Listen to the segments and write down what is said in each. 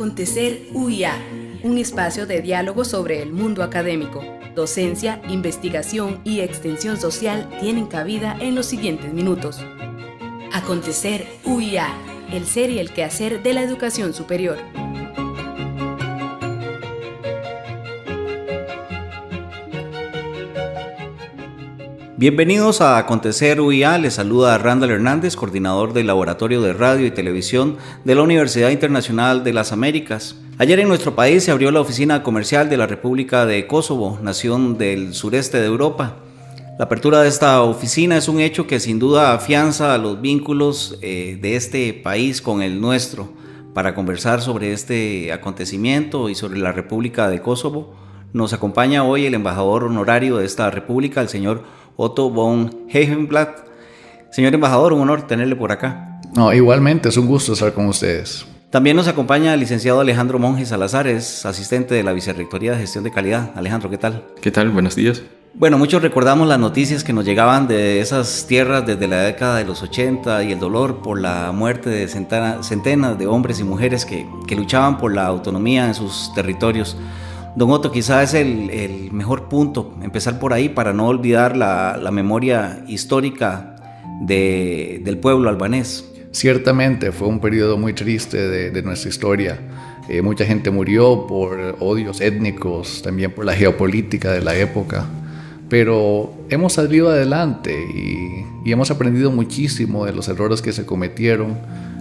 Acontecer UIA, un espacio de diálogo sobre el mundo académico. Docencia, investigación y extensión social tienen cabida en los siguientes minutos. Acontecer UIA, el ser y el quehacer de la educación superior. Bienvenidos a Acontecer UIA, les saluda Randall Hernández, coordinador del Laboratorio de Radio y Televisión de la Universidad Internacional de las Américas. Ayer en nuestro país se abrió la oficina comercial de la República de Kosovo, nación del sureste de Europa. La apertura de esta oficina es un hecho que sin duda afianza los vínculos de este país con el nuestro. Para conversar sobre este acontecimiento y sobre la República de Kosovo, nos acompaña hoy el embajador honorario de esta república, el señor Otto von Hegenblatt. Señor embajador, un honor tenerle por acá. No, igualmente, es un gusto estar con ustedes. También nos acompaña el licenciado Alejandro Monge Salazar, es asistente de la Vicerrectoría de Gestión de Calidad. Alejandro, ¿qué tal? ¿Qué tal? Buenos días. Bueno, muchos recordamos las noticias que nos llegaban de esas tierras desde la década de los 80 y el dolor por la muerte de centenas de hombres y mujeres que luchaban por la autonomía en sus territorios. Don Otto, quizás es el mejor punto, empezar por ahí para no olvidar la memoria histórica del pueblo albanés. Ciertamente fue un periodo muy triste de nuestra historia. Mucha gente murió por odios étnicos, también por la geopolítica de la época. Pero hemos salido adelante y hemos aprendido muchísimo de los errores que se cometieron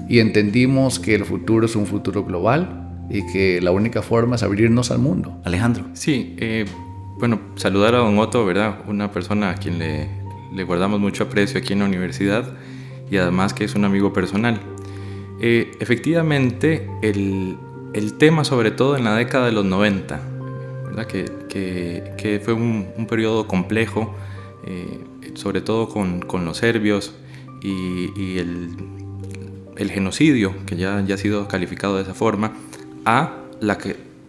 y entendimos que el futuro es un futuro global y que la única forma es abrirnos al mundo. Alejandro. Sí, saludar a don Otto, ¿verdad? Una persona a quien le guardamos mucho aprecio aquí en la universidad y además que es un amigo personal. Efectivamente, el tema, sobre todo en la década de los 90, ¿verdad? Que fue un periodo complejo, sobre todo con los serbios y el genocidio, que ya ha sido calificado de esa forma, a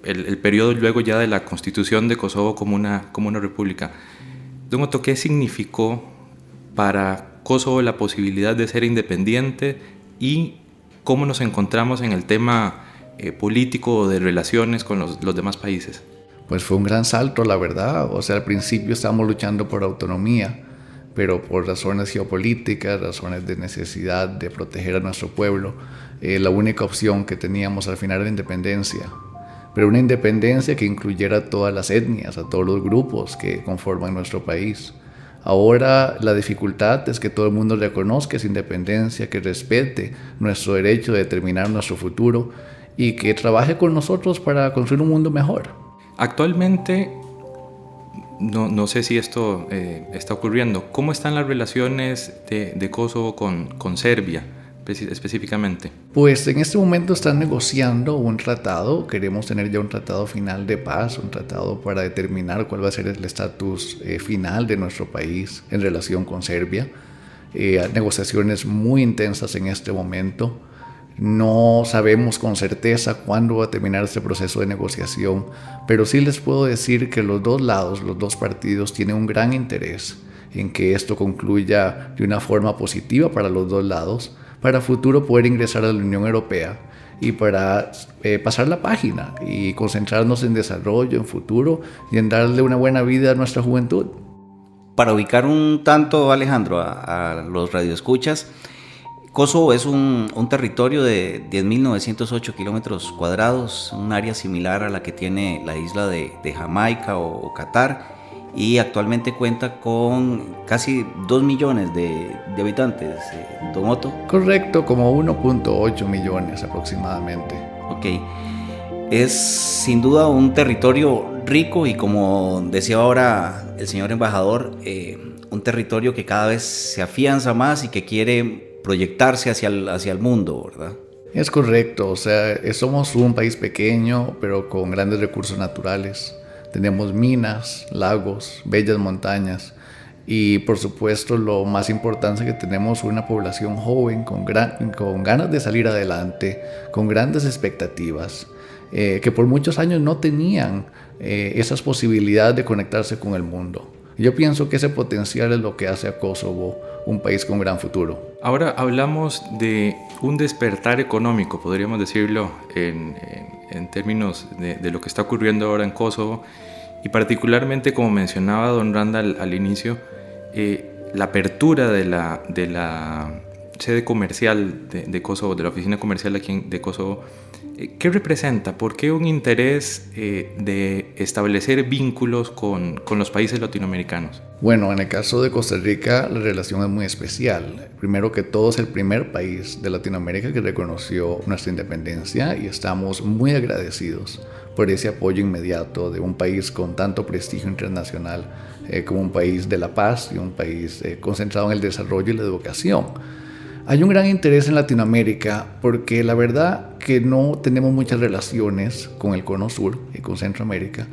el periodo luego ya de la constitución de Kosovo como una república. Don Otto, ¿qué significó para Kosovo la posibilidad de ser independiente y cómo nos encontramos en el tema político de relaciones con los demás países? Pues fue un gran salto, la verdad. O sea, al principio estábamos luchando por autonomía, pero por razones geopolíticas, razones de necesidad de proteger a nuestro pueblo, la única opción que teníamos al final era la independencia. Pero una independencia que incluyera a todas las etnias, a todos los grupos que conforman nuestro país. Ahora la dificultad es que todo el mundo reconozca esa independencia, que respete nuestro derecho de determinar nuestro futuro y que trabaje con nosotros para construir un mundo mejor. Actualmente, no sé si esto está ocurriendo. ¿Cómo están las relaciones de Kosovo con Serbia específicamente? Pues en este momento están negociando un tratado. Queremos tener ya un tratado final de paz, un tratado para determinar cuál va a ser el estatus final de nuestro país en relación con Serbia. Negociaciones muy intensas en este momento. No sabemos con certeza cuándo va a terminar este proceso de negociación, pero sí les puedo decir que los dos lados, los dos partidos, tienen un gran interés en que esto concluya de una forma positiva para los dos lados, para futuro poder ingresar a la Unión Europea y para pasar la página y concentrarnos en desarrollo, en futuro y en darle una buena vida a nuestra juventud. Para ubicar un tanto, Alejandro, a los radioescuchas, Kosovo es un territorio de 10.908 kilómetros cuadrados, un área similar a la que tiene la isla de Jamaica o Qatar, y actualmente cuenta con casi 2 millones de habitantes. ¿Don Otto? Correcto, como 1.8 millones aproximadamente. Ok. Es sin duda un territorio rico y, como decía ahora el señor embajador, un territorio que cada vez se afianza más y que quiere proyectarse hacia el mundo, ¿verdad? Es correcto, o sea, somos un país pequeño, pero con grandes recursos naturales. Tenemos minas, lagos, bellas montañas y, por supuesto, lo más importante es que tenemos una población joven con ganas de salir adelante, con grandes expectativas, que por muchos años no tenían esas posibilidades de conectarse con el mundo. Yo pienso que ese potencial es lo que hace a Kosovo un país con gran futuro. Ahora hablamos de un despertar económico, podríamos decirlo, en en términos de lo que está ocurriendo ahora en Kosovo, y particularmente, como mencionaba don Randall al inicio, la apertura de la sede comercial de Kosovo, de la oficina comercial aquí de Kosovo. ¿Qué representa? ¿Por qué un interés de establecer vínculos con los países latinoamericanos? Bueno, en el caso de Costa Rica la relación es muy especial. Primero que todo, es el primer país de Latinoamérica que reconoció nuestra independencia y estamos muy agradecidos por ese apoyo inmediato de un país con tanto prestigio internacional como un país de la paz y un país concentrado en el desarrollo y la educación. Hay un gran interés en Latinoamérica porque la verdad que no tenemos muchas relaciones con el Cono Sur y con Centroamérica,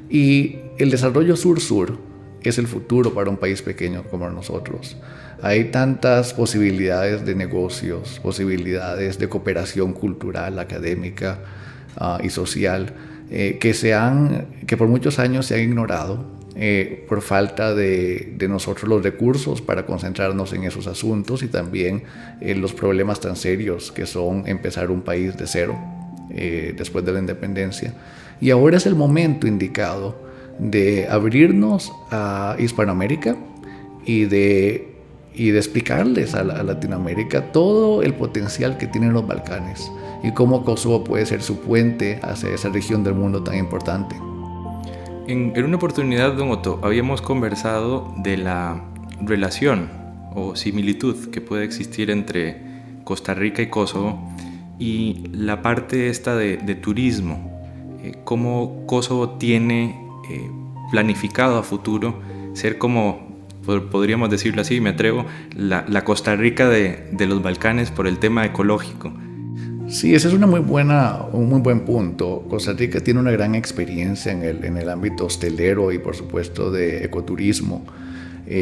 y el desarrollo sur-sur es el futuro para un país pequeño como nosotros. Hay tantas posibilidades de negocios, posibilidades de cooperación cultural, académica y social que por muchos años se han ignorado por falta de nosotros los recursos para concentrarnos en esos asuntos, y también los problemas tan serios que son empezar un país de cero después de la independencia. Y ahora es el momento indicado de abrirnos a Hispanoamérica y de explicarles a Latinoamérica todo el potencial que tienen los Balcanes y cómo Kosovo puede ser su puente hacia esa región del mundo tan importante. En una oportunidad, don Otto, habíamos conversado de la relación o similitud que puede existir entre Costa Rica y Kosovo, y la parte esta de turismo, cómo Kosovo tiene planificado a futuro ser como, podríamos decirlo así, me atrevo, la Costa Rica de los Balcanes por el tema ecológico. Sí, ese es un muy buen punto. Costa Rica tiene una gran experiencia en el ámbito hostelero y por supuesto de ecoturismo.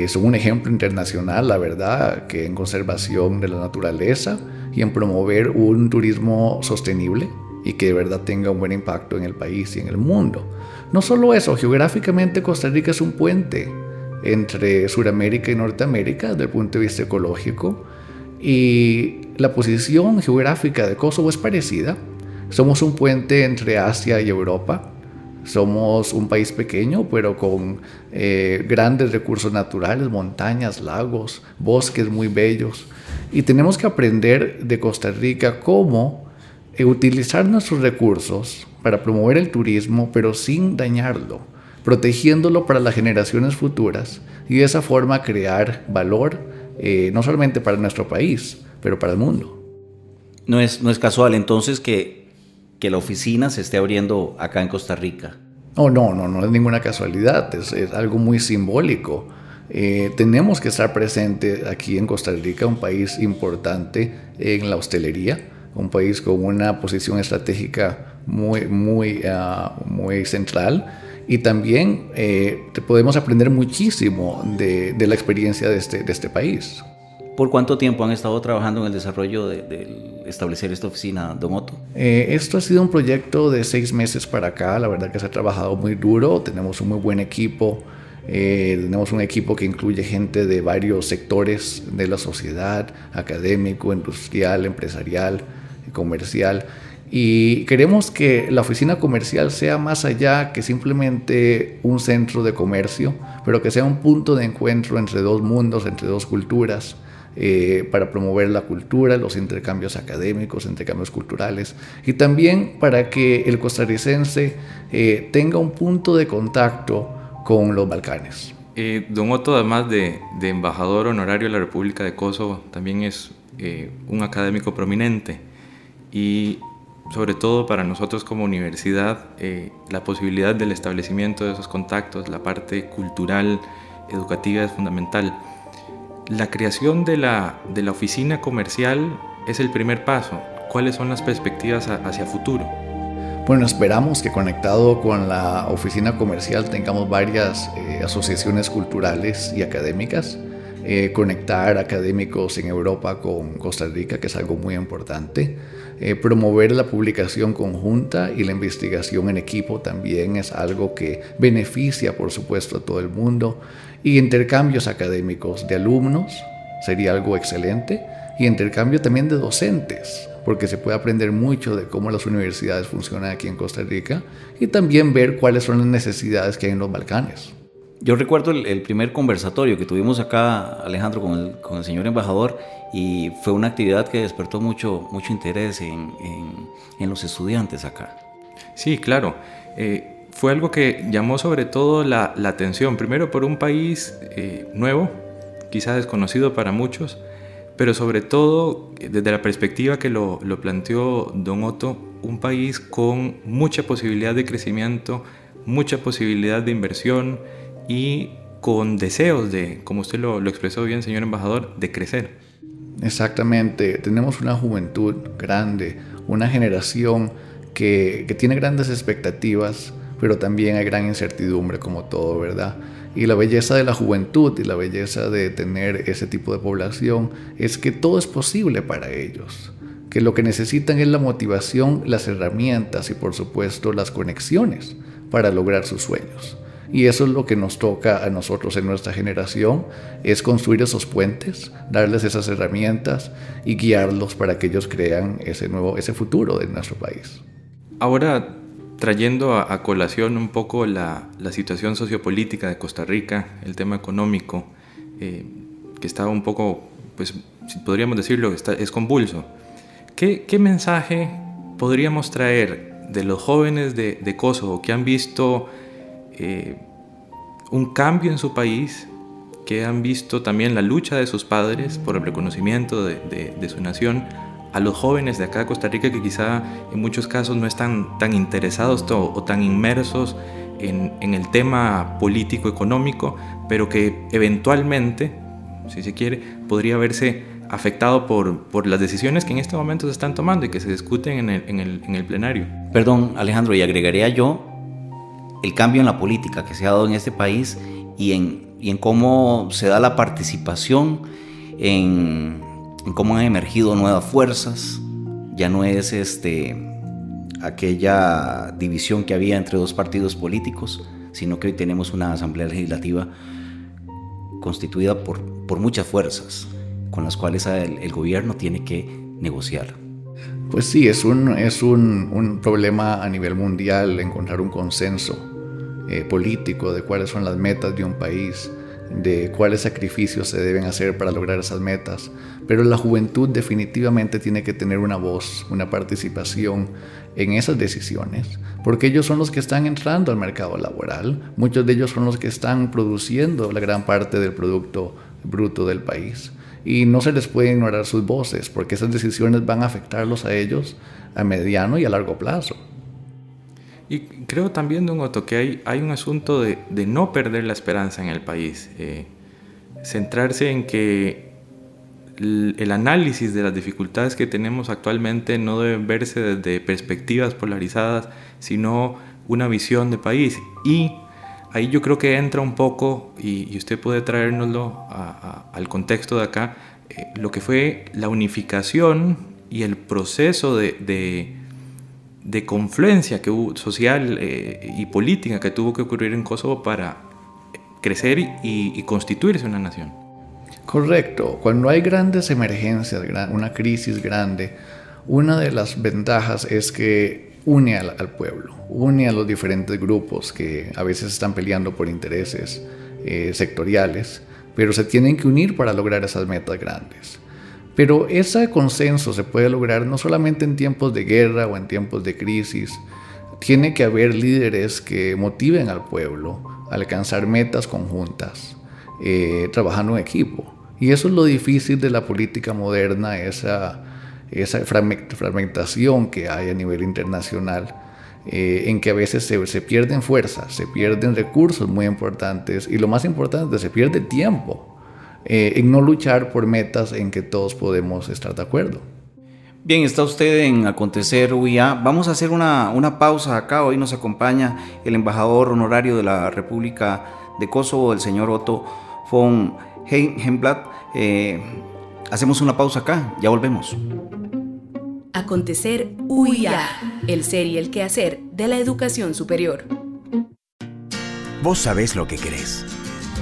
Son un ejemplo internacional, la verdad, que en conservación de la naturaleza y en promover un turismo sostenible y que de verdad tenga un buen impacto en el país y en el mundo. No solo eso, geográficamente Costa Rica es un puente entre Sudamérica y Norteamérica desde el punto de vista ecológico, y la posición geográfica de Kosovo es parecida. Somos un puente entre Asia y Europa. Somos un país pequeño, pero con grandes recursos naturales, montañas, lagos, bosques muy bellos. Y tenemos que aprender de Costa Rica cómo utilizar nuestros recursos para promover el turismo, pero sin dañarlo, protegiéndolo para las generaciones futuras, y de esa forma crear valor no solamente para nuestro país, pero para el mundo. No es casual entonces que la oficina se esté abriendo acá en Costa Rica. No es ninguna casualidad, es algo muy simbólico. Tenemos que estar presentes aquí en Costa Rica, un país importante en la hostelería, un país con una posición estratégica muy central, y también podemos aprender muchísimo de la experiencia de este país. ¿Por cuánto tiempo han estado trabajando en el desarrollo de establecer esta oficina, don Otto? Esto ha sido un proyecto de 6 meses para acá. La verdad que se ha trabajado muy duro. Tenemos un muy buen equipo. Tenemos un equipo que incluye gente de varios sectores de la sociedad: académico, industrial, empresarial, comercial. Y queremos que la oficina comercial sea más allá que simplemente un centro de comercio, pero que sea un punto de encuentro entre dos mundos, entre dos culturas, para promover la cultura, los intercambios académicos, intercambios culturales, y también para que el costarricense tenga un punto de contacto con los Balcanes. Don Otto, además de embajador honorario de la República de Kosovo, también es un académico prominente, y sobre todo para nosotros como universidad, la posibilidad del establecimiento de esos contactos, la parte cultural, educativa, es fundamental. La creación de la oficina comercial es el primer paso. ¿Cuáles son las perspectivas hacia futuro? Bueno, esperamos que conectado con la oficina comercial tengamos varias asociaciones culturales y académicas, conectar académicos en Europa con Costa Rica, que es algo muy importante, promover la publicación conjunta y la investigación en equipo también es algo que beneficia, por supuesto, a todo el mundo, y intercambios académicos de alumnos sería algo excelente, y intercambio también de docentes. porque se puede aprender mucho de cómo las universidades funcionan aquí en Costa Rica y también ver cuáles son las necesidades que hay en los Balcanes. Yo recuerdo el primer conversatorio que tuvimos acá, Alejandro, con el señor embajador, y fue una actividad que despertó mucho interés en los estudiantes acá. Sí, claro. Fue algo que llamó sobre todo la atención, primero por un país nuevo, quizá desconocido para muchos, pero sobre todo desde la perspectiva que lo planteó don Otto, un país con mucha posibilidad de crecimiento, mucha posibilidad de inversión y con deseos de, como usted lo expresó bien, señor embajador, de crecer. Exactamente, tenemos una juventud grande, una generación que tiene grandes expectativas, pero también hay gran incertidumbre como todo, ¿verdad? Y la belleza de la juventud y la belleza de tener ese tipo de población es que todo es posible para ellos, que lo que necesitan es la motivación, las herramientas y por supuesto las conexiones para lograr sus sueños. Y eso es lo que nos toca a nosotros en nuestra generación, es construir esos puentes, darles esas herramientas y guiarlos para que ellos crean ese futuro de nuestro país. Ahora, trayendo a colación un poco la situación sociopolítica de Costa Rica, el tema económico, que está un poco, pues podríamos decirlo, es convulso. ¿Qué mensaje podríamos traer de los jóvenes de Kosovo que han visto un cambio en su país, que han visto también la lucha de sus padres por el reconocimiento de su nación, a los jóvenes de acá de Costa Rica que quizá en muchos casos no están tan interesados o tan inmersos en el tema político-económico, pero que eventualmente, si se quiere, podría verse afectado por las decisiones que en este momento se están tomando y que se discuten en el plenario? Perdón, Alejandro, y agregaría yo el cambio en la política que se ha dado en este país y en cómo se da la participación, en cómo han emergido nuevas fuerzas. Ya no es aquella división que había entre dos partidos políticos, sino que hoy tenemos una asamblea legislativa constituida por muchas fuerzas con las cuales el gobierno tiene que negociar. Pues sí, es un problema a nivel mundial encontrar un consenso político de cuáles son las metas de un país, de cuáles sacrificios se deben hacer para lograr esas metas. Pero la juventud definitivamente tiene que tener una voz, una participación en esas decisiones, porque ellos son los que están entrando al mercado laboral, muchos de ellos son los que están produciendo la gran parte del producto bruto del país. Y no se les puede ignorar sus voces, porque esas decisiones van a afectarlos a ellos a mediano y a largo plazo. Y creo también, don Otto, que hay un asunto de no perder la esperanza en el país, centrarse en que el análisis de las dificultades que tenemos actualmente no deben verse desde perspectivas polarizadas, sino una visión de país. Y ahí yo creo que entra un poco, y usted puede traérnoslo al contexto de acá, lo que fue la unificación y el proceso de confluencia que hubo, social y política que tuvo que ocurrir en Kosovo para crecer y constituirse una nación. Correcto. Cuando hay grandes emergencias, una crisis grande, una de las ventajas es que une al pueblo, une a los diferentes grupos que a veces están peleando por intereses sectoriales, pero se tienen que unir para lograr esas metas grandes. Pero ese consenso se puede lograr no solamente en tiempos de guerra o en tiempos de crisis. Tiene que haber líderes que motiven al pueblo a alcanzar metas conjuntas, trabajando en equipo. Y eso es lo difícil de la política moderna, esa fragmentación que hay a nivel internacional, en que a veces se pierden fuerzas, se pierden recursos muy importantes y lo más importante, se pierde tiempo en no luchar por metas en que todos podemos estar de acuerdo. Bien, está usted en Acontecer UIA. Vamos a hacer una pausa acá. Hoy nos acompaña el embajador honorario de la República de Kosovo, el señor Otto von Heimblatt. Hacemos una pausa acá, ya volvemos. Acontecer UIA, el ser y el quehacer de la educación superior. Vos sabés lo que querés.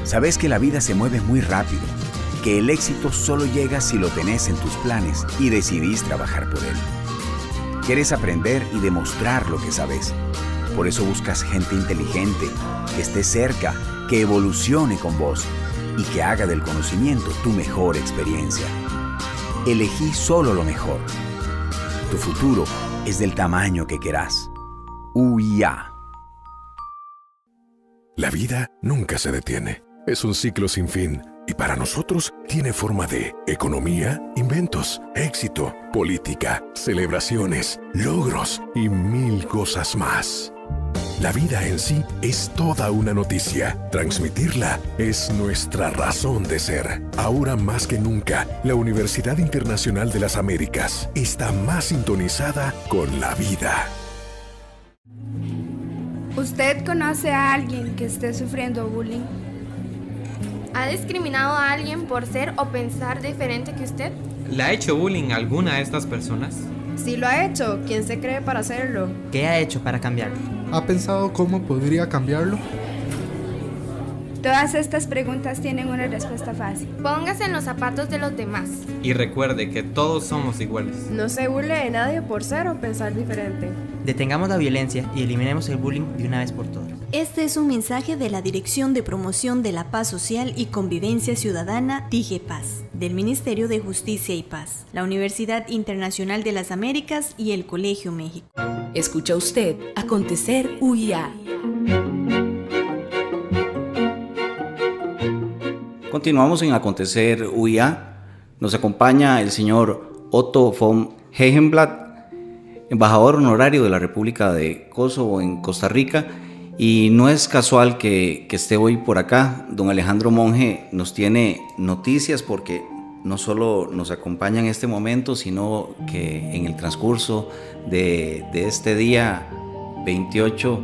Sabés que la vida se mueve muy rápido, que el éxito solo llega si lo tenés en tus planes y decidís trabajar por él. Quieres aprender y demostrar lo que sabes. Por eso buscas gente inteligente, que esté cerca, que evolucione con vos y que haga del conocimiento tu mejor experiencia. Elegí solo lo mejor. Tu futuro es del tamaño que querás. UIA. La vida nunca se detiene. Es un ciclo sin fin y para nosotros tiene forma de economía, inventos, éxito, política, celebraciones, logros y mil cosas más. La vida en sí es toda una noticia. Transmitirla es nuestra razón de ser. Ahora más que nunca, la Universidad Internacional de las Américas está más sintonizada con la vida. ¿Usted conoce a alguien que esté sufriendo bullying? ¿Ha discriminado a alguien por ser o pensar diferente que usted? ¿Le ha hecho bullying a alguna de estas personas? Si lo ha hecho, ¿quién se cree para hacerlo? ¿Qué ha hecho para cambiarlo? ¿Ha pensado cómo podría cambiarlo? Todas estas preguntas tienen una respuesta fácil. Póngase en los zapatos de los demás. Y recuerde que todos somos iguales. No se burle de nadie por ser o pensar diferente. Detengamos la violencia y eliminemos el bullying de una vez por todas. Este es un mensaje de la Dirección de Promoción de la Paz Social y Convivencia Ciudadana, DIGEPAZ, del Ministerio de Justicia y Paz, la Universidad Internacional de las Américas y el Colegio México. Escucha usted Acontecer UIA. Continuamos en Acontecer UIA. Nos acompaña el señor Otto von Hegenblatt, embajador honorario de la República de Kosovo en Costa Rica. Y no es casual que esté hoy por acá. Don Alejandro Monge nos tiene noticias porque no solo nos acompaña en este momento, sino que en el transcurso de este día 28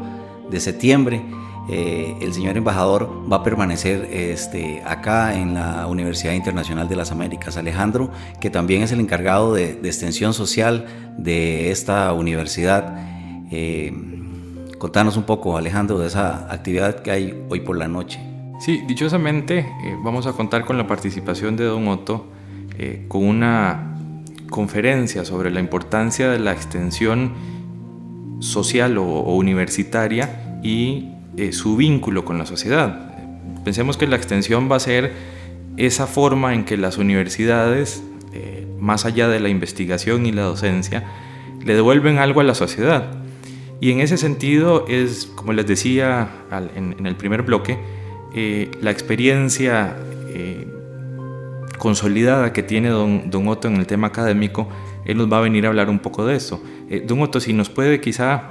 de septiembre, el señor embajador va a permanecer acá en la Universidad Internacional de las Américas. Alejandro, que también es el encargado de extensión social de esta universidad. Contanos un poco, Alejandro, de esa actividad que hay hoy por la noche. Sí, dichosamente vamos a contar con la participación de don Otto con una conferencia sobre la importancia de la extensión social o universitaria y su vínculo con la sociedad. Pensemos que la extensión va a ser esa forma en que las universidades, más allá de la investigación y la docencia, le devuelven algo a la sociedad. Y en ese sentido es, como les decía en el primer bloque, la experiencia consolidada que tiene don Otto en el tema académico. Él nos va a venir a hablar un poco de eso. Don Otto, si nos puede quizá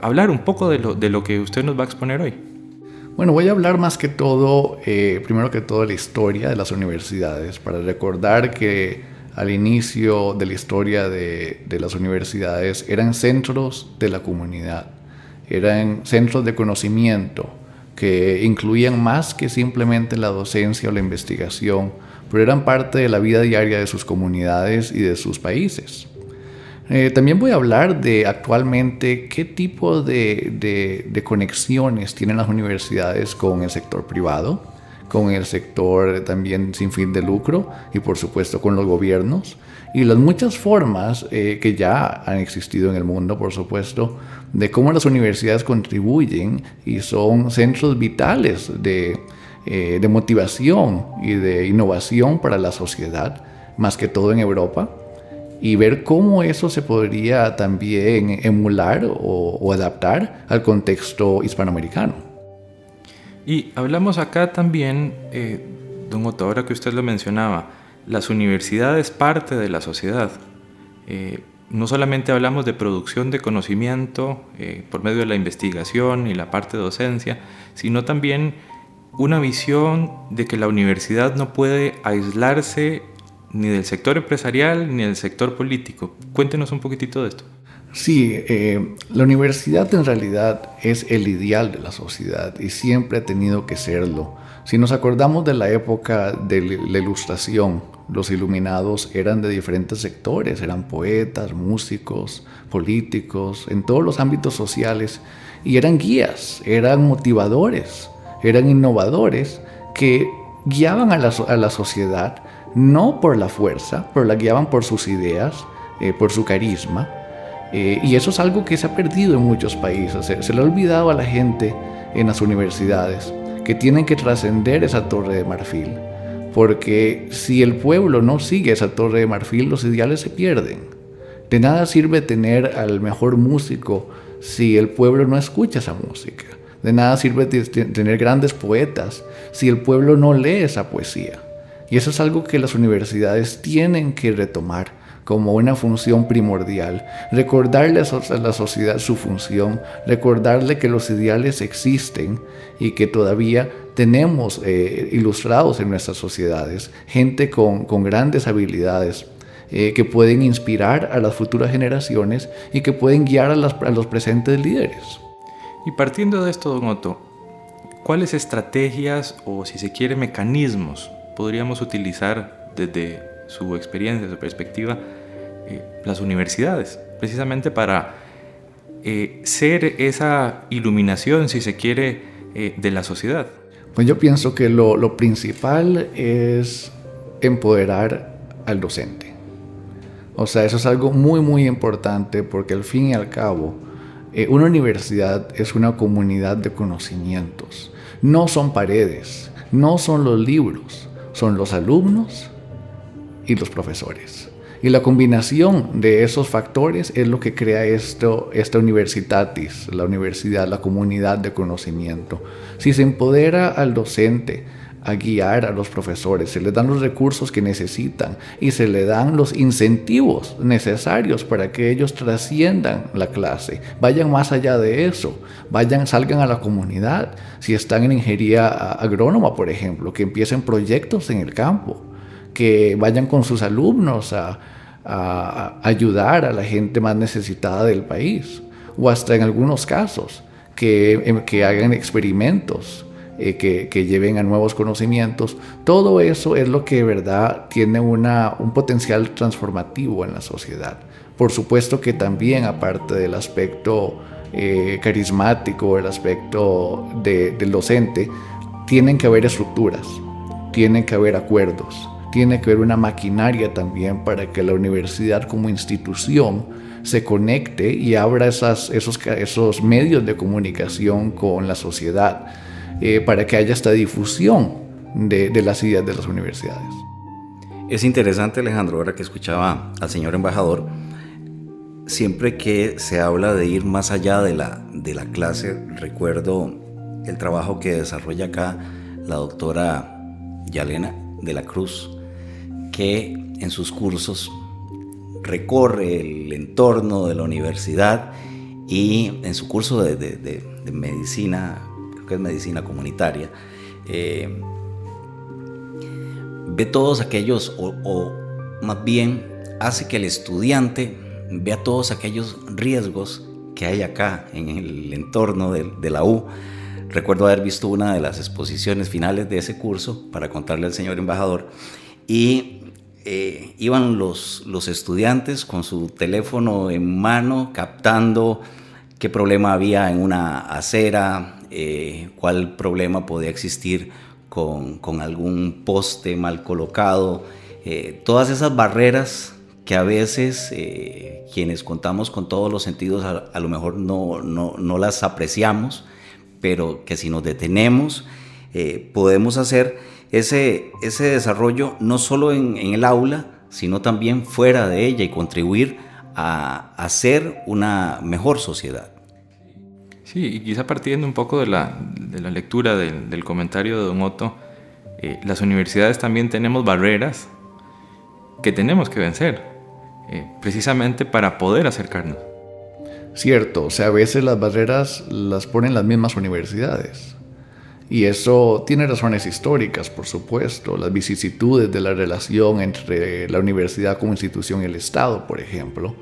hablar un poco de lo que usted nos va a exponer hoy. Bueno, voy a hablar más que todo, primero que todo, de la historia de las universidades, para recordar que al inicio de la historia de las universidades eran centros de la comunidad, eran centros de conocimiento que incluían más que simplemente la docencia o la investigación, pero eran parte de la vida diaria de sus comunidades y de sus países. También voy a hablar de actualmente qué tipo de conexiones tienen las universidades con el sector privado, con el sector también sin fin de lucro y por supuesto con los gobiernos y las muchas formas que ya han existido en el mundo, por supuesto, de cómo las universidades contribuyen y son centros vitales de motivación y de innovación para la sociedad, más que todo en Europa, y ver cómo eso se podría también emular o adaptar al contexto hispanoamericano. Y hablamos acá también, don Otto, ahora que usted lo mencionaba, las universidades parte de la sociedad. No solamente hablamos de producción de conocimiento por medio de la investigación y la parte de docencia, sino también una visión de que la universidad no puede aislarse ni del sector empresarial ni del sector político. Cuéntenos un poquitito de esto. Sí, la universidad en realidad es el ideal de la sociedad y siempre ha tenido que serlo. Si nos acordamos de la época de la Ilustración, los iluminados eran de diferentes sectores, eran poetas, músicos, políticos, en todos los ámbitos sociales, y eran guías, eran motivadores, eran innovadores que guiaban a la sociedad no por la fuerza, pero la guiaban por sus ideas, por su carisma. Y eso es algo que se ha perdido en muchos países. Se le ha olvidado a la gente en las universidades que tienen que trascender esa torre de marfil. Porque si el pueblo no sigue esa torre de marfil, los ideales se pierden. De nada sirve tener al mejor músico si el pueblo no escucha esa música. De nada sirve tener grandes poetas si el pueblo no lee esa poesía. Y eso es algo que las universidades tienen que retomar como una función primordial. Recordarle a la sociedad su función, recordarle que los ideales existen y que todavía tenemos ilustrados en nuestras sociedades gente con grandes habilidades que pueden inspirar a las futuras generaciones y que pueden guiar a los presentes líderes. Y partiendo de esto, don Otto, ¿cuáles estrategias o, si se quiere, mecanismos podríamos utilizar desde su experiencia, su perspectiva, las universidades, precisamente para ser esa iluminación, si se quiere, de la sociedad? Pues yo pienso que lo principal es empoderar al docente. O sea, eso es algo muy, muy importante porque al fin y al cabo, una universidad es una comunidad de conocimientos. No son paredes, no son los libros, son los alumnos y los profesores. Y la combinación de esos factores es lo que crea esta universitatis, la universidad, la comunidad de conocimiento. Si se empodera al docente a guiar a los profesores, se les dan los recursos que necesitan y se les dan los incentivos necesarios para que ellos trasciendan la clase, vayan más allá de eso, salgan a la comunidad. Si están en ingeniería agrónoma, por ejemplo, que empiecen proyectos en el campo, que vayan con sus alumnos a ayudar a la gente más necesitada del país, o hasta en algunos casos que hagan experimentos que lleven a nuevos conocimientos. Todo eso es lo que de verdad tiene un potencial transformativo en la sociedad. Por supuesto que también, aparte del aspecto carismático, el aspecto del docente, tienen que haber estructuras, tienen que haber acuerdos, tiene que haber una maquinaria también para que la universidad como institución se conecte y abra esos medios de comunicación con la sociedad, para que haya esta difusión de las ideas de las universidades. Es interesante, Alejandro, ahora que escuchaba al señor embajador, siempre que se habla de ir más allá de la clase, recuerdo el trabajo que desarrolla acá la doctora Yalena de la Cruz, que en sus cursos recorre el entorno de la universidad y en su curso de medicina, creo que es medicina comunitaria, ve todos aquellos, o más bien hace que el estudiante vea todos aquellos riesgos que hay acá en el entorno de la U. Recuerdo haber visto una de las exposiciones finales de ese curso para contarle al señor embajador, y iban los estudiantes con su teléfono en mano captando qué problema había en una acera, cuál problema podía existir con algún poste mal colocado, todas esas barreras que a veces quienes contamos con todos los sentidos a lo mejor no las apreciamos, pero que si nos detenemos podemos hacer ese desarrollo no solo en el aula, sino también fuera de ella y contribuir a hacer una mejor sociedad. Sí, y quizá partiendo un poco de la lectura del comentario de don Otto, las universidades también tenemos barreras que tenemos que vencer, precisamente para poder acercarnos. Cierto, o sea, a veces las barreras las ponen las mismas universidades. Y eso tiene razones históricas, por supuesto, las vicisitudes de la relación entre la universidad como institución y el Estado, por ejemplo.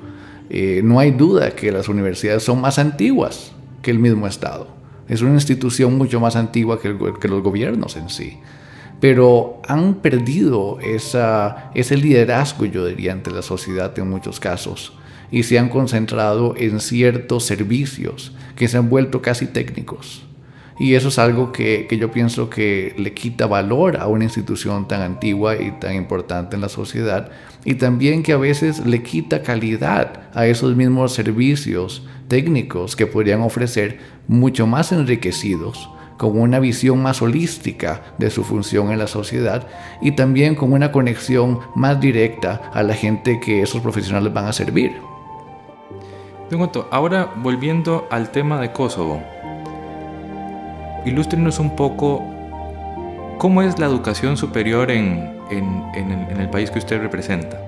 No hay duda que las universidades son más antiguas que el mismo Estado. Es una institución mucho más antigua que los gobiernos en sí. Pero han perdido ese liderazgo, yo diría, ante la sociedad en muchos casos, y se han concentrado en ciertos servicios que se han vuelto casi técnicos. Y eso es algo que yo pienso que le quita valor a una institución tan antigua y tan importante en la sociedad, y también que a veces le quita calidad a esos mismos servicios técnicos que podrían ofrecer mucho más enriquecidos, con una visión más holística de su función en la sociedad y también con una conexión más directa a la gente que esos profesionales van a servir. Don Otto, ahora volviendo al tema de Kosovo, ilústrenos un poco cómo es la educación superior en el país que usted representa.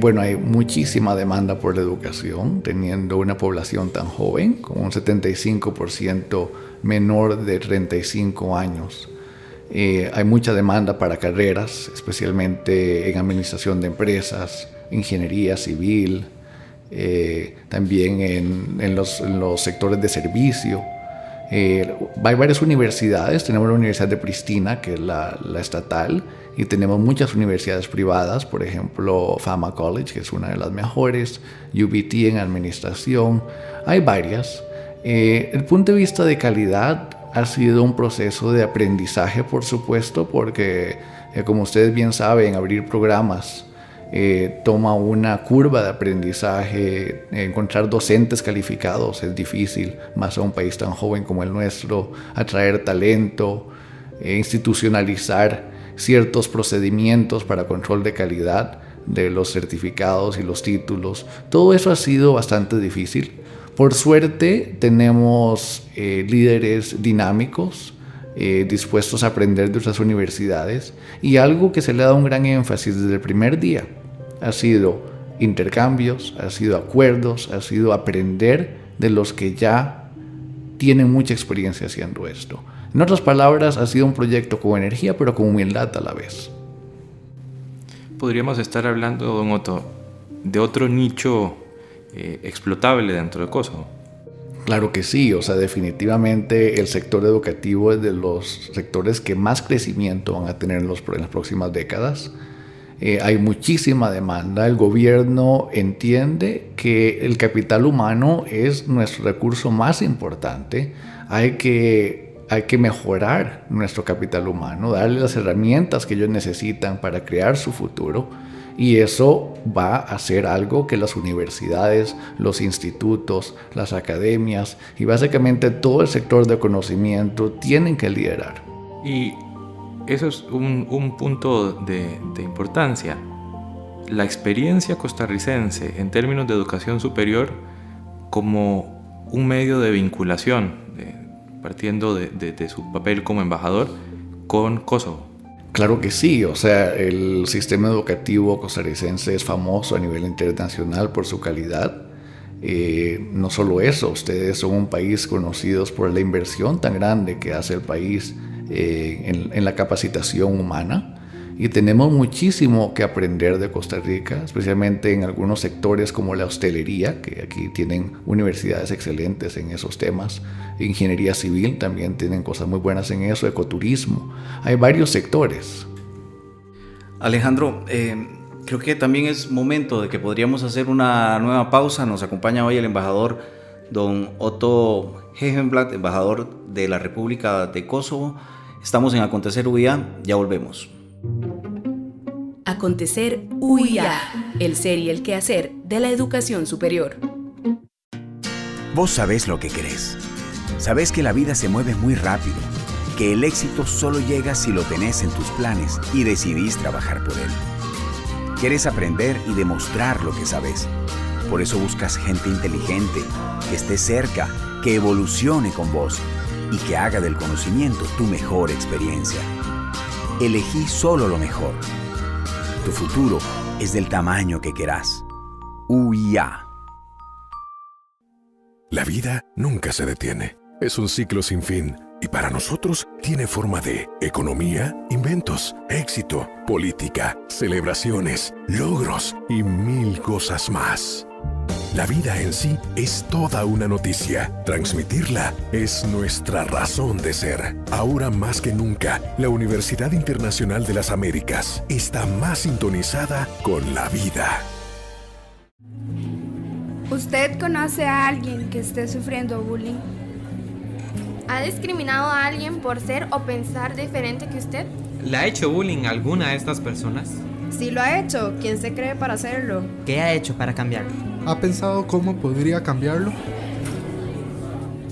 Bueno, hay muchísima demanda por la educación, teniendo una población tan joven, con un 75% menor de 35 años. Hay mucha demanda para carreras, especialmente en administración de empresas, ingeniería civil, también en los sectores de servicio. Hay varias universidades, tenemos la Universidad de Pristina, que es la estatal, y tenemos muchas universidades privadas, por ejemplo Fama College, que es una de las mejores, UBT en administración, hay varias. El punto de vista de calidad ha sido un proceso de aprendizaje, por supuesto, porque como ustedes bien saben, abrir programas toma una curva de aprendizaje. Encontrar docentes calificados es difícil, más a un país tan joven como el nuestro, atraer talento, institucionalizar ciertos procedimientos para control de calidad de los certificados y los títulos. Todo eso ha sido bastante difícil. Por suerte tenemos líderes dinámicos, dispuestos a aprender de otras universidades, y algo que se le ha dado un gran énfasis desde el primer día ha sido intercambios, ha sido acuerdos, ha sido aprender de los que ya tienen mucha experiencia haciendo esto. En otras palabras, ha sido un proyecto con energía, pero con humildad a la vez. Podríamos estar hablando, don Otto, de otro nicho explotable dentro de Kosovo. Claro que sí, o sea, definitivamente el sector educativo es de los sectores que más crecimiento van a tener en las próximas décadas. Hay muchísima demanda. El gobierno entiende que el capital humano es nuestro recurso más importante. Hay que mejorar nuestro capital humano, darle las herramientas que ellos necesitan para crear su futuro, y eso va a ser algo que las universidades, los institutos, las academias y básicamente todo el sector de conocimiento tienen que liderar. Y eso es un punto de importancia. La experiencia costarricense en términos de educación superior como un medio de vinculación, partiendo de su papel como embajador con Kosovo. Claro que sí, o sea, el sistema educativo costarricense es famoso a nivel internacional por su calidad. No solo eso, ustedes son un país conocidos por la inversión tan grande que hace el país en la capacitación humana, y tenemos muchísimo que aprender de Costa Rica, especialmente en algunos sectores como la hostelería, que aquí tienen universidades excelentes en esos temas. Ingeniería civil también tienen cosas muy buenas en eso, ecoturismo. Hay varios sectores. Alejandro, creo que también es momento de que podríamos hacer una nueva pausa. Nos acompaña hoy el embajador don Otto Hegenblad, embajador de la República de Kosovo. Estamos en Acontecer UIA, ya volvemos. Acontecer UIA, el ser y el quehacer de la educación superior. Vos sabés lo que querés. Sabés que la vida se mueve muy rápido, que el éxito solo llega si lo tenés en tus planes y decidís trabajar por él. Querés aprender y demostrar lo que sabés. Por eso buscas gente inteligente, que esté cerca, que evolucione con vos y que haga del conocimiento tu mejor experiencia. Elegí solo lo mejor. Tu futuro es del tamaño que querás. UIA. La vida nunca se detiene. Es un ciclo sin fin y para nosotros tiene forma de economía, inventos, éxito, política, celebraciones, logros y mil cosas más. La vida en sí es toda una noticia. Transmitirla es nuestra razón de ser. Ahora más que nunca, la Universidad Internacional de las Américas está más sintonizada con la vida. ¿Usted conoce a alguien que esté sufriendo bullying? ¿Ha discriminado a alguien por ser o pensar diferente que usted? ¿Le ha hecho bullying a alguna de estas personas? Si lo ha hecho, ¿quién se cree para hacerlo? ¿Qué ha hecho para cambiarlo? ¿Ha pensado cómo podría cambiarlo?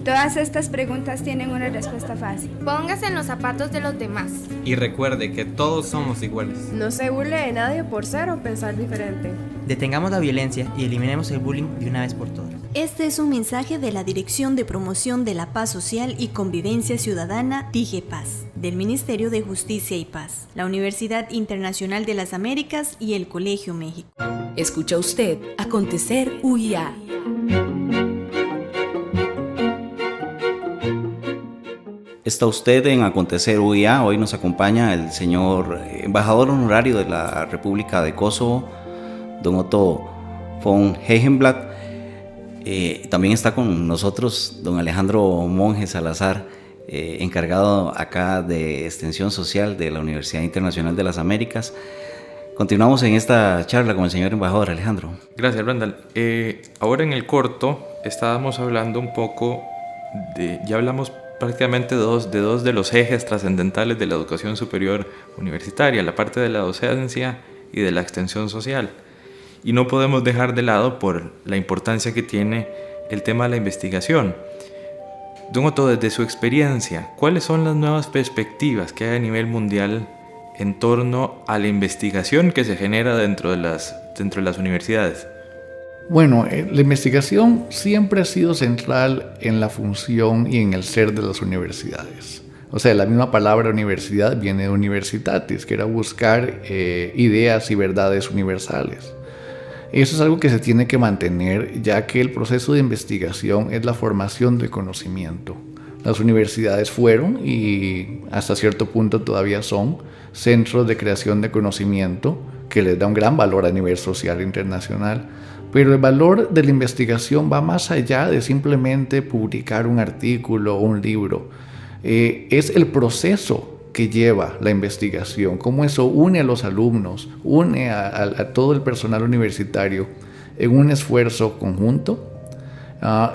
Todas estas preguntas tienen una respuesta fácil. Póngase en los zapatos de los demás. Y recuerde que todos somos iguales. No se burle de nadie por ser o pensar diferente. Detengamos la violencia y eliminemos el bullying de una vez por todas. Este es un mensaje de la Dirección de Promoción de la Paz Social y Convivencia Ciudadana, DIGEPAS, del Ministerio de Justicia y Paz, la Universidad Internacional de las Américas y el Colegio México. Escucha usted Acontecer UIA. Está usted en Acontecer UIA. Hoy nos acompaña el señor embajador honorario de la República de Kosovo, don Otto von Hegenblatt. También está con nosotros don Alejandro Monge Salazar, encargado acá de Extensión Social de la Universidad Internacional de las Américas. Continuamos en esta charla con el señor embajador. Alejandro. Gracias, Randall. Ahora en el corto estábamos hablando un poco ya hablamos prácticamente de dos de los ejes trascendentales de la educación superior universitaria, la parte de la docencia y de la extensión social. Y no podemos dejar de lado por la importancia que tiene el tema de la investigación. Don Otto, desde su experiencia, ¿cuáles son las nuevas perspectivas que hay a nivel mundial en torno a la investigación que se genera dentro de las universidades? Bueno, la investigación siempre ha sido central en la función y en el ser de las universidades. O sea, la misma palabra universidad viene de universitatis, que era buscar ideas y verdades universales. Eso es algo que se tiene que mantener, ya que el proceso de investigación es la formación del conocimiento. Las universidades fueron, y hasta cierto punto todavía son, centros de creación de conocimiento que les da un gran valor a nivel social e internacional. Pero el valor de la investigación va más allá de simplemente publicar un artículo o un libro. Es el proceso que lleva la investigación, cómo eso une a los alumnos, une a todo el personal universitario en un esfuerzo conjunto.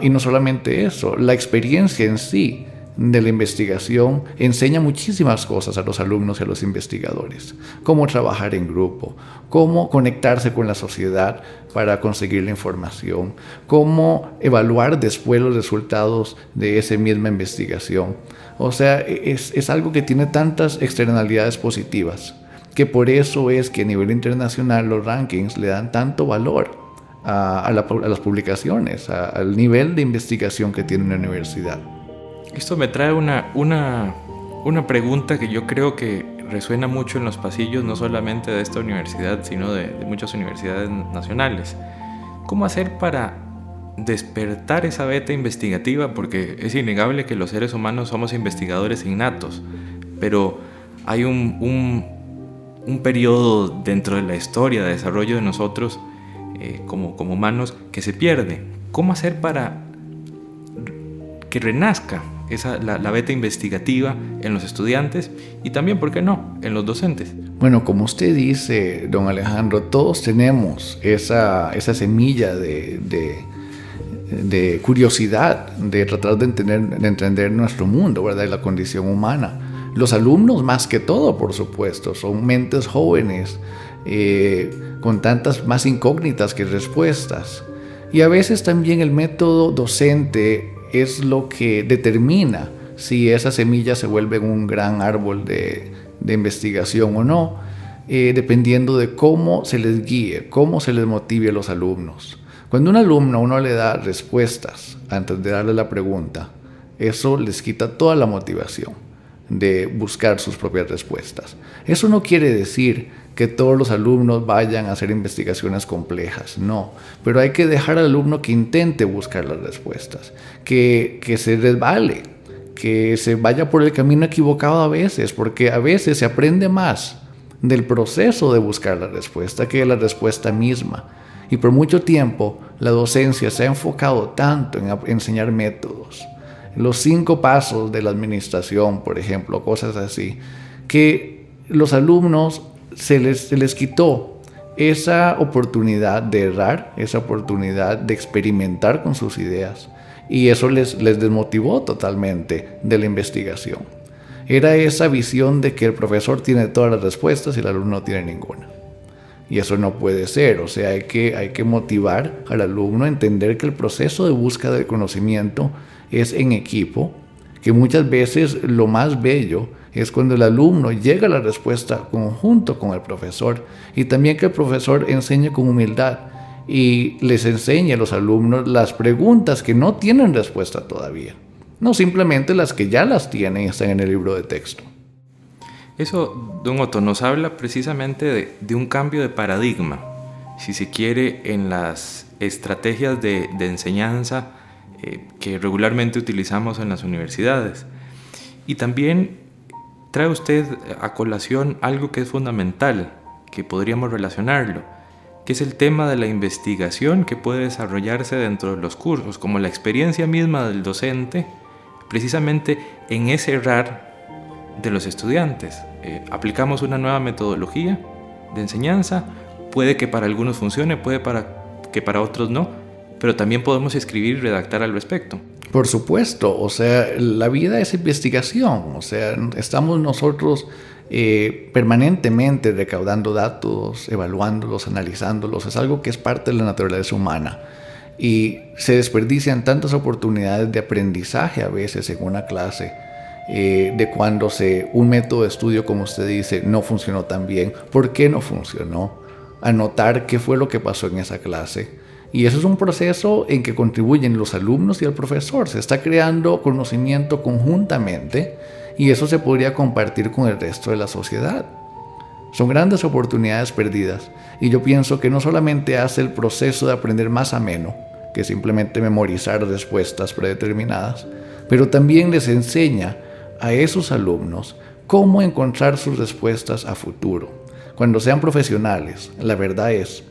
Y no solamente eso, la experiencia en sí de la investigación enseña muchísimas cosas a los alumnos y a los investigadores. Cómo trabajar en grupo, cómo conectarse con la sociedad para conseguir la información, cómo evaluar después los resultados de esa misma investigación. O sea, es algo que tiene tantas externalidades positivas, que por eso es que a nivel internacional los rankings le dan tanto valor a las publicaciones, al nivel de investigación que tiene una universidad. Esto me trae una pregunta que yo creo que resuena mucho en los pasillos, no solamente de esta universidad, sino de muchas universidades nacionales. ¿Cómo hacer para despertar esa beta investigativa? Porque es innegable que los seres humanos somos investigadores innatos, pero hay un periodo dentro de la historia de desarrollo de nosotros como humanos que se pierde. ¿Cómo hacer para que renazca la beta investigativa en los estudiantes y también, ¿por qué no?, en los docentes? Bueno, como usted dice, don Alejandro, todos tenemos esa semilla de curiosidad, de tratar de entender nuestro mundo, ¿verdad?, y la condición humana. Los alumnos, más que todo, por supuesto, son mentes jóvenes con tantas más incógnitas que respuestas. Y a veces también el método docente es lo que determina si esa semilla se vuelve un gran árbol de investigación o no, dependiendo de cómo se les guíe, cómo se les motive a los alumnos. Cuando un alumno uno le da respuestas antes de darle la pregunta, eso les quita toda la motivación de buscar sus propias respuestas. Eso no quiere decir que todos los alumnos vayan a hacer investigaciones complejas, no, pero hay que dejar al alumno que intente buscar las respuestas, que se resbale, que se vaya por el camino equivocado a veces, porque a veces se aprende más del proceso de buscar la respuesta que de la respuesta misma. Y por mucho tiempo la docencia se ha enfocado tanto en enseñar métodos, los 5 pasos de la administración, por ejemplo, cosas así, que los alumnos se les quitó esa oportunidad de errar, esa oportunidad de experimentar con sus ideas y eso les desmotivó totalmente de la investigación. Era esa visión de que el profesor tiene todas las respuestas y el alumno no tiene ninguna. Y eso no puede ser, o sea, hay que motivar al alumno a entender que el proceso de búsqueda del conocimiento es en equipo, que muchas veces lo más bello es cuando el alumno llega a la respuesta conjunto con el profesor, y también que el profesor enseñe con humildad y les enseñe a los alumnos las preguntas que no tienen respuesta todavía, no simplemente las que ya las tienen y están en el libro de texto. Eso, don Otto, nos habla precisamente de un cambio de paradigma, si se quiere, en las estrategias de enseñanza que regularmente utilizamos en las universidades. Y también trae usted a colación algo que es fundamental, que podríamos relacionarlo, que es el tema de la investigación que puede desarrollarse dentro de los cursos, como la experiencia misma del docente, precisamente en ese errar de los estudiantes. Aplicamos una nueva metodología de enseñanza, puede que para algunos funcione, puede que para otros no, pero también podemos escribir y redactar al respecto. Por supuesto, o sea, la vida es investigación, o sea, estamos nosotros permanentemente recaudando datos, evaluándolos, analizándolos, es algo que es parte de la naturaleza humana. Y se desperdician tantas oportunidades de aprendizaje a veces en una clase, de cuando un método de estudio, como usted dice, no funcionó tan bien. ¿Por qué no funcionó? Anotar qué fue lo que pasó en esa clase. Y eso es un proceso en que contribuyen los alumnos y el profesor. Se está creando conocimiento conjuntamente y eso se podría compartir con el resto de la sociedad. Son grandes oportunidades perdidas y yo pienso que no solamente hace el proceso de aprender más ameno, que simplemente memorizar respuestas predeterminadas, pero también les enseña a esos alumnos cómo encontrar sus respuestas a futuro. Cuando sean profesionales, la verdad es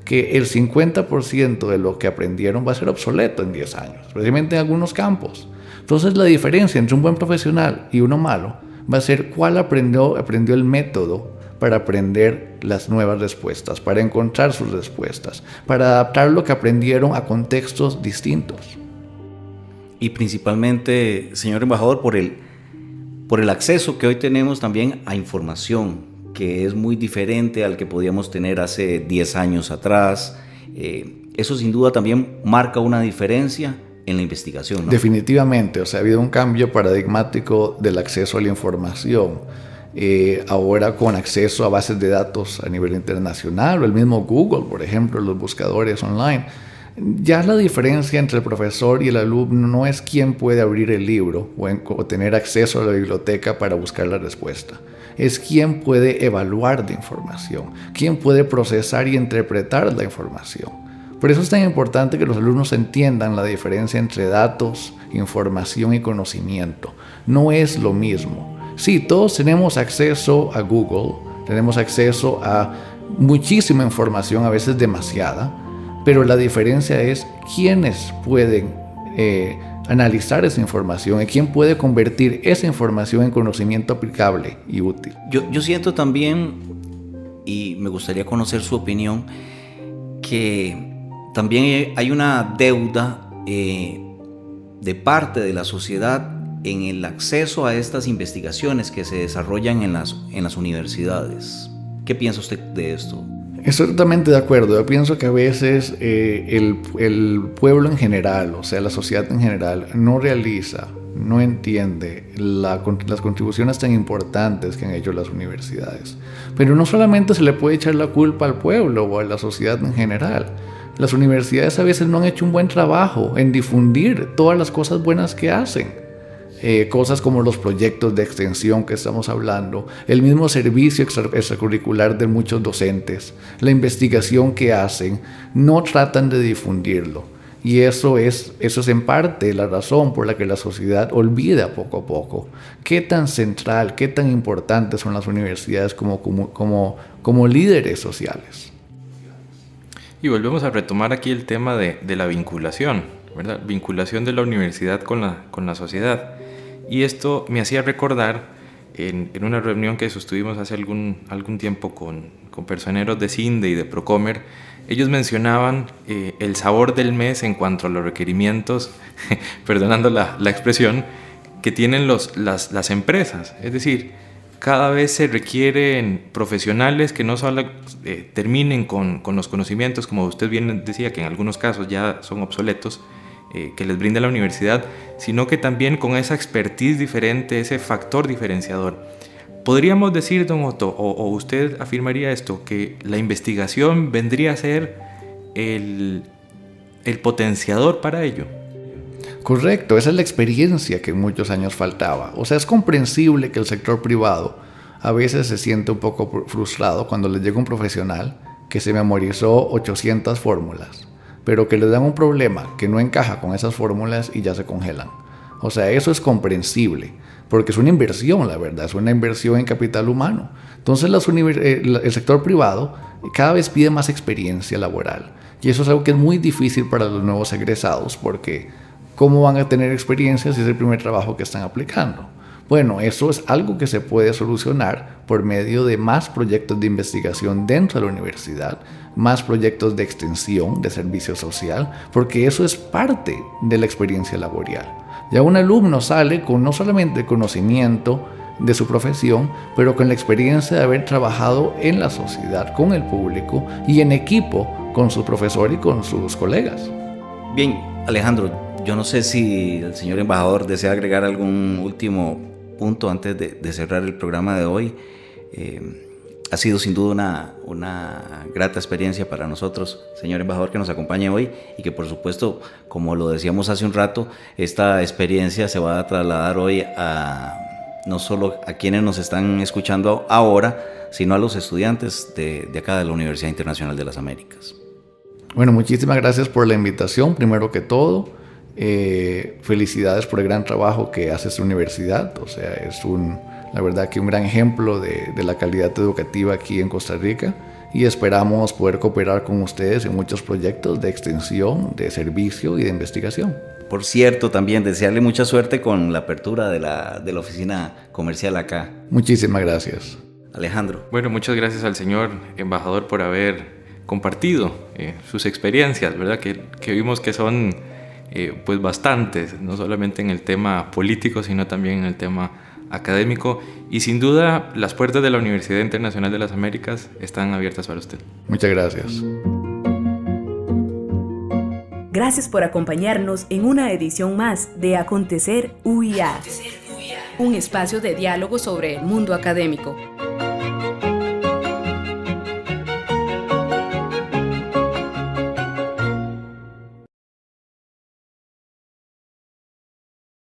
que el 50% de lo que aprendieron va a ser obsoleto en 10 años, especialmente en algunos campos. Entonces la diferencia entre un buen profesional y uno malo va a ser cuál aprendió el método para aprender las nuevas respuestas, para encontrar sus respuestas, para adaptar lo que aprendieron a contextos distintos. Y principalmente, señor embajador, por el acceso que hoy tenemos también a información, que es muy diferente al que podíamos tener hace 10 años atrás. Eso sin duda también marca una diferencia en la investigación, ¿no? Definitivamente, o sea, ha habido un cambio paradigmático del acceso a la información. Ahora con acceso a bases de datos a nivel internacional, o el mismo Google, por ejemplo, los buscadores online, ya la diferencia entre el profesor y el alumno no es quién puede abrir el libro o tener acceso a la biblioteca para buscar la respuesta. Es quién puede evaluar la información, quién puede procesar y interpretar la información. Por eso es tan importante que los alumnos entiendan la diferencia entre datos, información y conocimiento. No es lo mismo. Sí, todos tenemos acceso a Google, tenemos acceso a muchísima información, a veces demasiada, pero la diferencia es quiénes pueden analizar esa información y quién puede convertir esa información en conocimiento aplicable y útil. Yo siento también, y me gustaría conocer su opinión, que también hay una deuda de parte de la sociedad en el acceso a estas investigaciones que se desarrollan en las universidades. ¿Qué piensa usted de esto? Estoy totalmente de acuerdo. Yo pienso que a veces el pueblo en general, o sea, la sociedad en general, no realiza, no entiende las contribuciones tan importantes que han hecho las universidades. Pero no solamente se le puede echar la culpa al pueblo o a la sociedad en general. Las universidades a veces no han hecho un buen trabajo en difundir todas las cosas buenas que hacen. Cosas como los proyectos de extensión que estamos hablando, el mismo servicio extracurricular de muchos docentes, la investigación que hacen, no tratan de difundirlo. Y eso es en parte la razón por la que la sociedad olvida poco a poco qué tan central, qué tan importantes son las universidades como líderes sociales. Y volvemos a retomar aquí el tema de la vinculación, ¿verdad? Vinculación de la universidad con la sociedad. Y esto me hacía recordar en una reunión que sostuvimos hace algún tiempo con personeros de CINDE y de Procomer, ellos mencionaban el sabor del mes en cuanto a los requerimientos, perdonando la expresión, que tienen las empresas. Es decir, cada vez se requieren profesionales que no solo terminen con los conocimientos, como usted bien decía, que en algunos casos ya son obsoletos, que les brinda la universidad, sino que también con esa expertise diferente, ese factor diferenciador. ¿Podríamos decir, don Otto, o usted afirmaría esto, que la investigación vendría a ser el potenciador para ello? Correcto, esa es la experiencia que en muchos años faltaba. O sea, es comprensible que el sector privado a veces se siente un poco frustrado cuando le llega un profesional que se memorizó 800 fórmulas, pero que le dan un problema que no encaja con esas fórmulas y ya se congelan. O sea, eso es comprensible, porque es una inversión, la verdad, es una inversión en capital humano. Entonces el sector privado cada vez pide más experiencia laboral, y eso es algo que es muy difícil para los nuevos egresados, porque ¿cómo van a tener experiencia si es el primer trabajo que están aplicando? Bueno, eso es algo que se puede solucionar por medio de más proyectos de investigación dentro de la universidad, más proyectos de extensión, de servicio social, porque eso es parte de la experiencia laboral. Ya un alumno sale con no solamente el conocimiento de su profesión, pero con la experiencia de haber trabajado en la sociedad, con el público y en equipo con su profesor y con sus colegas. Bien, Alejandro, yo no sé si el señor embajador desea agregar algún último punto antes de cerrar el programa de hoy. Ha sido sin duda una grata experiencia para nosotros, señor embajador, que nos acompañe hoy y que, por supuesto, como lo decíamos hace un rato, esta experiencia se va a trasladar hoy no solo a quienes nos están escuchando ahora, sino a los estudiantes de acá de la Universidad Internacional de las Américas. Bueno, muchísimas gracias por la invitación, primero que todo. Felicidades por el gran trabajo que hace esta universidad. O sea, es la verdad que un gran ejemplo de la calidad educativa aquí en Costa Rica, y esperamos poder cooperar con ustedes en muchos proyectos de extensión, de servicio y de investigación. Por cierto, también desearle mucha suerte con la apertura de la oficina comercial acá. Muchísimas gracias. Alejandro. Bueno, muchas gracias al señor embajador por haber compartido sus experiencias, ¿verdad? Que vimos que son pues bastantes, no solamente en el tema político, sino también en el tema académico, y sin duda las puertas de la Universidad Internacional de las Américas están abiertas para usted. Muchas gracias. Gracias por acompañarnos en una edición más de Acontecer UIA, un espacio de diálogo sobre el mundo académico.